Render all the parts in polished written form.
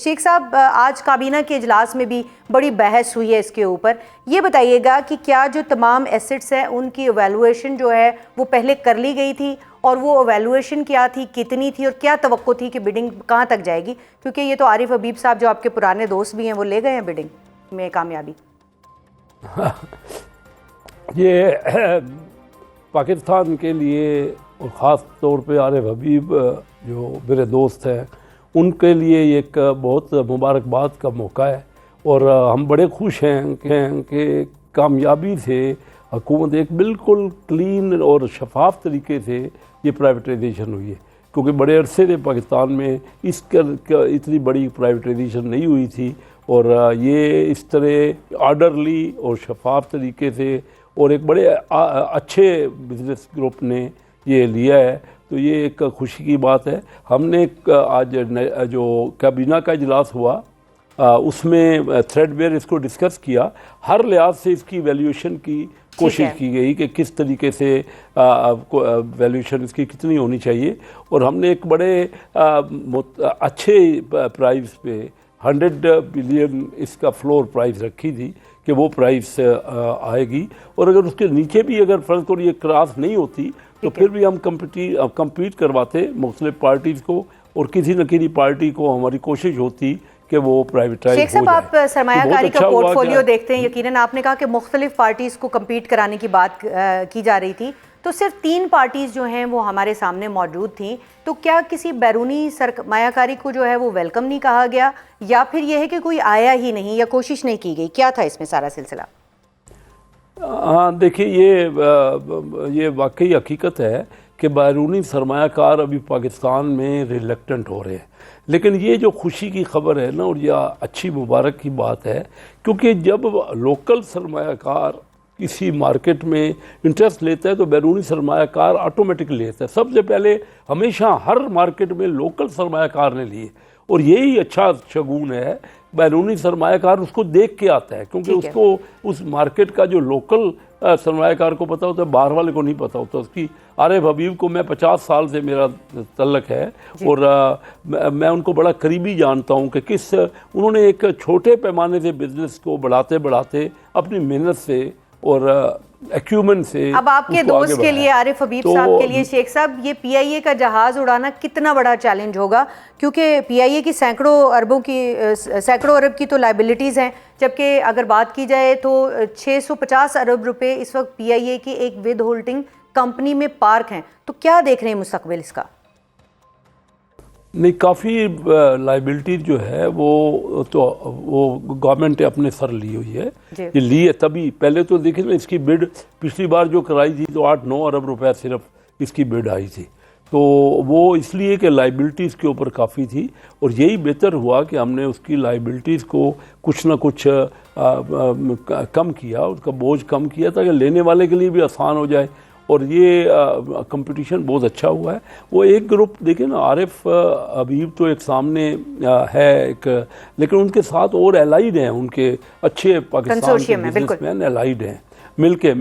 शेख साहब, आज काबीना के इजलास में भी बड़ी बहस हुई है इसके ऊपर। ये बताइएगा कि क्या जो तमाम एसेट्स हैं उनकी एवेलुएशन जो है वो पहले कर ली गई थी, और वो एवेलुएशन क्या थी, कितनी थी, और क्या तवक्को थी कि बिडिंग कहाँ तक जाएगी? क्योंकि ये तो आरिफ हबीब साहब जो आपके पुराने दोस्त भी हैं वो ले गए हैं बिडिंग में कामयाबी। ये पाकिस्तान के लिए और ख़ास तौर पे आरिफ हबीब जो मेरे दोस्त हैं उनके लिए एक बहुत मुबारकबाद का मौका है, और हम बड़े खुश हैं कि कामयाबी से हुकूमत एक बिल्कुल क्लीन और शफाफ तरीके से ये प्राइवेटाइजेशन हुई है, क्योंकि बड़े अरसे से पाकिस्तान में इतनी बड़ी प्राइवेटाइजेशन नहीं हुई थी, और ये इस तरह आर्डरली और शफाफ तरीके से और एक बड़े अच्छे बिजनेस ग्रुप ने ये लिया है, तो ये एक खुशी की बात है। हमने आज जो काबीना का इजलास हुआ उसमें थ्रेडबेयर इसको डिस्कस किया, हर लिहाज से इसकी वैल्यूएशन की कोशिश की गई कि किस तरीके से वैल्यूएशन इसकी कितनी होनी चाहिए, और हमने एक बड़े अच्छे प्राइस पे 100 बिलियन इसका फ्लोर प्राइस रखी थी कि वो प्राइस आएगी, और अगर उसके नीचे भी अगर फ़र्ज़ करो ये क्रॉस नहीं होती तो फिर भी हम कम्पीट करवाते मुख्तलिफ पार्टीज़ को, और किसी न किसी पार्टी को हमारी कोशिश होती कि वो प्राइवेटाइज हो जाए। शेख साहब, आप सरमायाकारी का पोर्टफोलियो देखते हैं, यकीनन आपने कहा कि मुख्तलिफ पार्टीज़ को कम्पीट कराने की बात की जा रही थी, तो सिर्फ 3 पार्टीज़ जो हैं वो हमारे सामने मौजूद थी, तो क्या किसी बैरूनी सरमायाकारी को जो है वो वेलकम नहीं कहा गया, या फिर यह है कि कोई आया ही नहीं या कोशिश नहीं की गई? क्या था इसमें सारा सिलसिला? हाँ, देखिए ये वाकई हकीकत है कि बैरूनी सरमायाकार अभी पाकिस्तान में रिलक्टेंट हो रहे हैं, लेकिन ये जो खुशी की खबर है ना, और यह अच्छी मुबारक की बात है, क्योंकि जब लोकल सरमायाकार किसी मार्केट में इंटरेस्ट लेता है तो बैरूनी सरमायाकार ऑटोमेटिकली लेता है। सबसे पहले हमेशा हर मार्केट में लोकल सरमायाकार ने लिए, और यही अच्छा शगुन है। बैरूनी सरमायाकार उसको देख के आता है, क्योंकि उसको उस मार्केट का जो लोकल सरमायाकार को पता होता है, बाहर वाले को नहीं पता होता। उसकी आरिफ हबीब को मैं 50 साल से मेरा तल्लक है, और मैं उनको बड़ा करीबी जानता हूँ कि किस उन्होंने एक छोटे पैमाने से बिजनेस को बढ़ाते बढ़ाते अपनी मेहनत से और एक्यूमेंट से। अब आपके दोस्त के लिए, आरिफ हबीब साहब के लिए शेख साहब, ये पीआईए का जहाज़ उड़ाना कितना बड़ा चैलेंज होगा? क्योंकि पीआईए की सैकड़ों अरब की तो लाइबिलिटीज़ हैं, जबकि अगर बात की जाए तो 650 अरब रुपए इस वक्त पीआईए की एक विद होल्डिंग कंपनी में पार्क हैं। तो क्या देख रहे हैं मुस्तकबिल इसका? नहीं, काफ़ी लाइबिलिटी जो है वो गवर्नमेंट ने अपने सर ली हुई है। ये ली है तभी, पहले तो देखिए ना, इसकी बिड पिछली बार जो कराई थी तो 8-9 अरब रुपए सिर्फ इसकी बिड आई थी, तो वो इसलिए कि लाइबिलिटीज़ के ऊपर काफ़ी थी, और यही बेहतर हुआ कि हमने उसकी लाइबिलिटीज़ को कुछ ना कुछ कम किया, उसका बोझ कम किया, ताकि लेने वाले के लिए भी आसान हो जाए, और ये कंपटीशन बहुत अच्छा हुआ है। वो एक ग्रुप देखिए ना, आरिफ हबीब तो एक सामने है एक, लेकिन उनके साथ और एलाइड हैं, उनके अच्छे पाकिस्तान के बिजनेसमैन एलाइड हैं, मिलके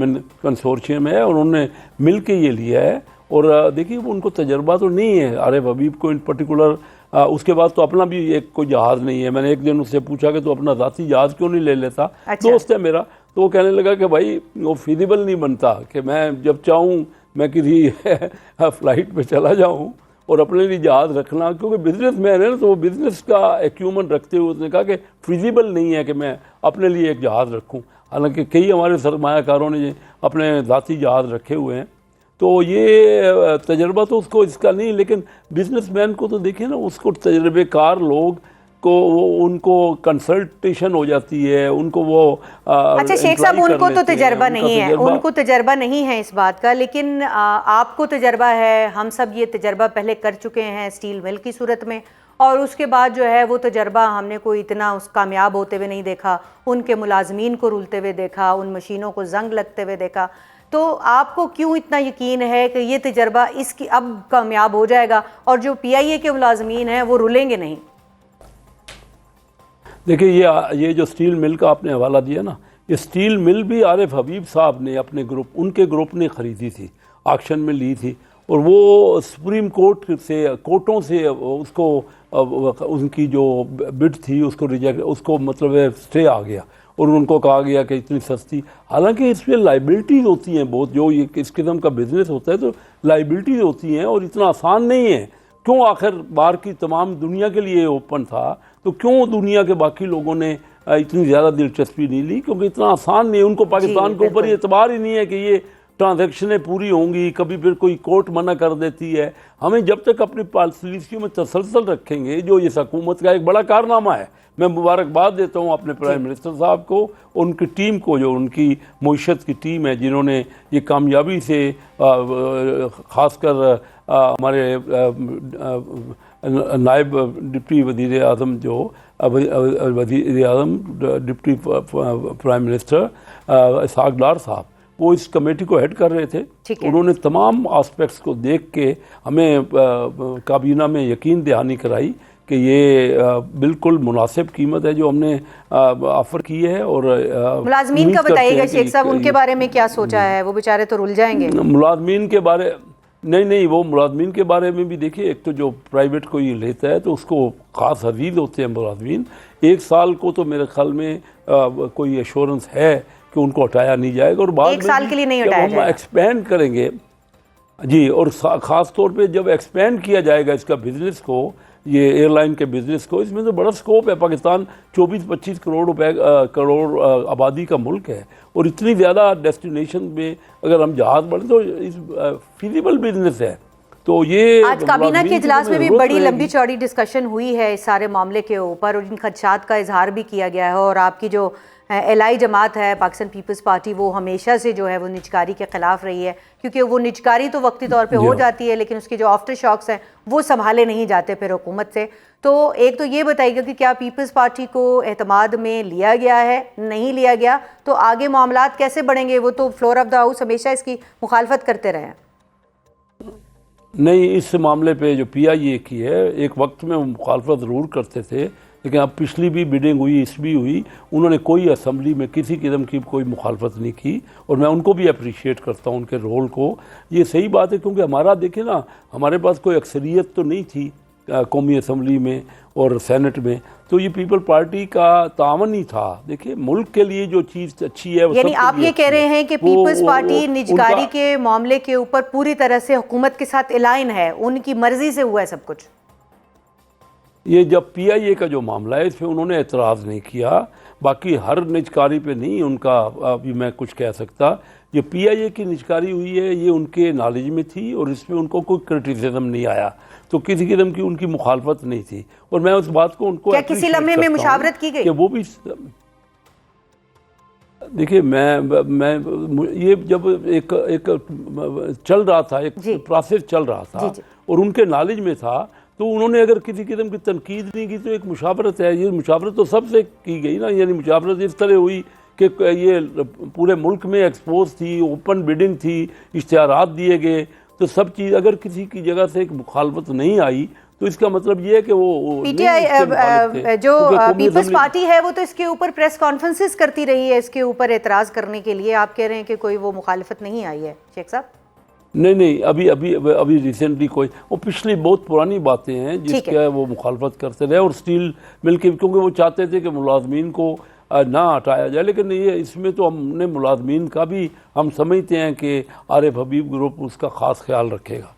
कंसोर्शियम है, और उन्होंने मिलके ये लिया है। और देखिए वो उनको तजर्बा तो नहीं है आरिफ हबीब को इन पर्टिकुलर, उसके बाद तो अपना भी एक कोई जहाज़ नहीं है। मैंने एक दिन उससे पूछा कि तो अपना ज़ाती जहाज़ क्यों नहीं ले लेता? अच्छा। दोस्त है मेरा, तो वो कहने लगा कि भाई वो फिजिबल नहीं बनता कि मैं जब चाहूँ मैं किसी फ़्लाइट पे चला जाऊँ और अपने लिए जहाज़ रखना, क्योंकि बिजनेस मैन है ना, तो वो बिज़नेस का एक्यूमन रखते हुए उसने कहा कि फिजिबल नहीं है कि मैं अपने लिए एक जहाज़ रखूँ। हालांकि कई हमारे सरमायाकारों ने अपने ज़ाती जहाज़ रखे हुए हैं, तो ये तजर्बा तो उसको इसका नहीं, लेकिन बिजनेसमैन को तो देखिए ना, उसको तजर्बेकार लोग को उनको कंसल्टेशन हो जाती है, उनको वो अच्छा शेख साहब, उनको तो तजर्बा नहीं है, उनको तजर्बा नहीं है इस बात का, लेकिन आपको तजर्बा है। हम सब ये तजर्बा पहले कर चुके हैं स्टील मिल की सूरत में, और उसके बाद जो है वो तजर्बा हमने कोई इतना उस कामयाब होते हुए नहीं देखा, उनके मुलाजमीन को रुलते हुए देखा, उन मशीनों को जंग लगते हुए देखा। तो आपको क्यों इतना यकीन है कि ये तजर्बा इसकी अब कामयाब हो जाएगा और जो पीआईए के मुलाजमीन हैं वो रुलेंगे नहीं? देखिए ये जो स्टील मिल का आपने हवाला दिया ना, ये स्टील मिल भी आरिफ हबीब साहब ने अपने उनके ग्रुप ने ख़रीदी थी, ऑक्शन में ली थी, और वो सुप्रीम कोर्ट से, कोर्टों से उसको उनकी जो बिड थी उसको रिजेक्ट, उसको मतलब स्टे आ गया और उनको कहा गया कि इतनी सस्ती, हालांकि इसमें लाइबिलिटीज़ होती हैं बहुत, जो ये इस किस्म का बिजनेस होता है तो लाइबिलिटीज़ होती हैं और इतना आसान नहीं है। क्यों आखिर बाहर की तमाम दुनिया के लिए ओपन था, तो क्यों दुनिया के बाकी लोगों ने इतनी ज़्यादा दिलचस्पी नहीं ली? क्योंकि इतना आसान नहीं है, उनको पाकिस्तान के ऊपर ये एतबार ही नहीं है कि ये ट्रांजैक्शनें पूरी होंगी, कभी फिर कोई कोर्ट मना कर देती है। हमें जब तक अपनी पॉलिसियों में तसलसल रखेंगे, जो इस हुकूमत का एक बड़ा कारनामा है, मैं मुबारकबाद देता हूँ अपने प्राइम मिनिस्टर साहब को, उनकी टीम को, जो उनकी मुइशत की टीम है जिन्होंने ये कामयाबी से ख़ासकर हमारे नायब डिप्टी वज़ीर आज़म, जो वज़ीर आज़म डिप्टी प्राइम मिनिस्टर इसहाक डार साहब, वो इस कमेटी को हेड कर रहे थे। उन्होंने तमाम एस्पेक्ट्स को देख के हमें काबीना में यकीन दहानी कराई कि ये बिल्कुल मुनासिब कीमत है जो हमने ऑफर की है। और मुलाजमीन का बताइएगा शेख साहब, उनके बारे में क्या सोचा है? वो बेचारे तो रुल जाएंगे। मुलाजमीन के बारे नहीं, वो मुलाजमीन के बारे में भी देखिए, एक तो जो प्राइवेट को ये लेता है तो उसको ख़ास हदीद होते हैं मुलाजमीन। 1 साल को तो मेरे ख्याल में कोई एश्योरेंस है कि उनको हटाया नहीं जाएगा, और बाद 1 साल के लिए नहीं हटाया जाएगा। हम एक्सपेंड करेंगे जी, और ख़ास तौर पे जब एक्सपेंड किया जाएगा इसका बिजनेस को, ये एयरलाइन के बिजनेस को, इसमें तो बड़ा स्कोप है। पाकिस्तान 24-25 करोड़ आबादी का मुल्क है, और इतनी ज़्यादा डेस्टिनेशन में अगर हम जहाज़ बढ़े तो इस फिजिबल बिजनेस है। तो ये आज काबीना के इजलास में भी बड़ी लंबी चौड़ी डिस्कशन हुई है इस सारे मामले के ऊपर, और इन खदशात का इजहार भी किया गया है। और आपकी जो एलआई जमात है, पाकिस्तान पीपल्स पार्टी, वो हमेशा से जो है वो निजकारी के ख़िलाफ़ रही है, क्योंकि वो निजकारी तो वक्ती तौर पे हो जाती है, लेकिन उसके जो आफ्टर शॉक्स हैं वो संभाले नहीं जाते फिर हुकूमत से। तो एक तो ये बताइएगा कि क्या पीपल्स पार्टी को एतमाद में लिया गया है? नहीं लिया गया तो आगे मामलात कैसे बढ़ेंगे? वो तो फ्लोर ऑफ द हाउस हमेशा इसकी मुखालफत करते रहे हैं। नहीं, इस मामले पे जो PIA की है, एक वक्त में वो मुखालफत ज़रूर करते थे, लेकिन अब पिछली भी बिडिंग हुई, इस भी हुई, उन्होंने कोई असम्बली में किसी किस्म की कोई मुखालफत नहीं की, और मैं उनको भी अप्रिशिएट करता हूँ उनके रोल को। ये सही बात है, क्योंकि हमारा देखिए ना, हमारे पास कोई अक्सरियत तो नहीं थी कौमी असम्बली में और सेनेट में, तो ये पीपल पार्टी का तावन ही था। देखिए, मुल्क के लिए जो चीज़ अच्छी है, यानी आप ये कह रहे हैं कि पीपल्स पार्टी निजकारी के मामले के ऊपर पूरी तरह से हुकूमत के साथ अलाइन है, उनकी मर्जी से हुआ है सब कुछ? ये जब PIA का जो मामला है, इसमें उन्होंने एतराज़ नहीं किया, बाकी हर निजकारी पे नहीं उनका अभी मैं कुछ कह सकता। ये PIA की निजकारी हुई है, ये उनके नॉलेज में थी, और इसमें उनको कोई क्रिटिसिज्म नहीं आया, तो किसी किस्म की उनकी मुखालफत नहीं थी। और मैं उस बात को उनको क्या किसी लम्हे में मुशावरत की गई? कि वो भी देखिए, मैं ये जब एक चल रहा था, एक प्रोसेस चल रहा था, और उनके नॉलेज में था, तो उन्होंने अगर किसी किस्म की तनकीद नहीं की तो एक मुशावरत है। ये मुशावरत तो सबसे की गई ना, यानी मुशावरत इस तरह हुई कि ये पूरे मुल्क में एक्सपोज थी, ओपन बिडिंग थी, इश्तिहारात दिए गए, तो सब चीज़ अगर किसी की जगह से एक मुखालफत नहीं आई तो इसका मतलब ये है कि वो PTI जो पीपल्स पार्टी है वो तो इसके ऊपर प्रेस कॉन्फ्रेंसेस करती रही है इसके ऊपर एतराज़ करने के लिए। आप कह रहे हैं कि कोई वो मुखालफत नहीं आई है शेख साहब? नहीं, अभी रिसेंटली कोई, वो पिछली बहुत पुरानी बातें हैं जिसका वो मुखालफत करते रहे, और स्टील मिल के, क्योंकि वो चाहते थे कि मुलाजमीन को ना हटाया जाए। लेकिन ये इसमें तो हमने मुलाजमीन का भी हम समझते हैं कि आरिफ हबीब ग्रुप उसका ख़ास ख्याल रखेगा।